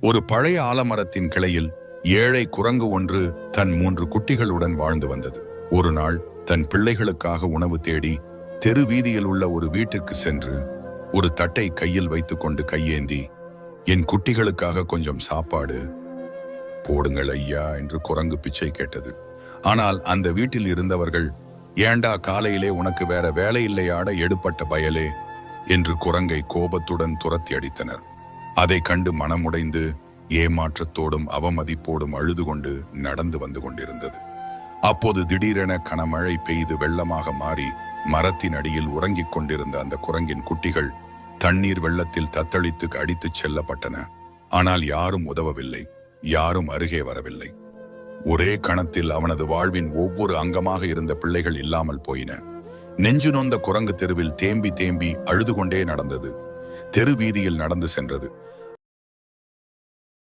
ஒரு பழைய ஆலமரத்தின் கிளையில் ஏழை குரங்கு ஒன்று தன் 3 குட்டிகளுடன் வாழ்ந்து வந்தது. ஒரு நாள் தன் பிள்ளைகளுக்காக உணவு தேடி தெரு வீதியில் உள்ள ஒரு வீட்டுக்கு சென்று ஒரு தட்டை கையில் வைத்துக்கொண்டு கையேந்தி, என் குட்டிகளுக்காக கொஞ்சம் சாப்பாடு போடுங்கள் ஐயா என்று குரங்கு பிச்சை கேட்டது. ஆனால் அந்த வீட்டில் இருந்தவர்கள், ஏண்டா காலையிலே உனக்கு வேற வேலை இல்லையாட எடுப்பட்ட பயலே என்று குரங்கை கோபத்துடன் துரத்தி அடித்தனர். அதை கண்டு மனமுடைந்து ஏமாற்றத்தோடும் அவமதிப்போடும் அழுது கொண்டு நடந்து வந்து கொண்டிருந்தது. அப்போது திடீரென கனமழை பெய்து வெள்ளமாக மாறி மரத்தின் அடியில் உறங்கிக் கொண்டிருந்த அந்த குரங்கின் குட்டிகள் தண்ணீர் வெள்ளத்தில் தத்தளித்து அடித்துச் செல்லப்பட்டன. ஆனால் யாரும் உதவவில்லை, யாரும் அருகே வரவில்லை. ஒரே கணத்தில் அவனது வாழ்வின் ஒவ்வொரு அங்கமாக இருந்த பிள்ளைகள் இல்லாமல் போயின. நெஞ்சு நொந்த குரங்கு தெருவில் தேம்பி தேம்பி அழுது கொண்டே நடந்தது. தெரு வீதியில் நடந்து சென்றது.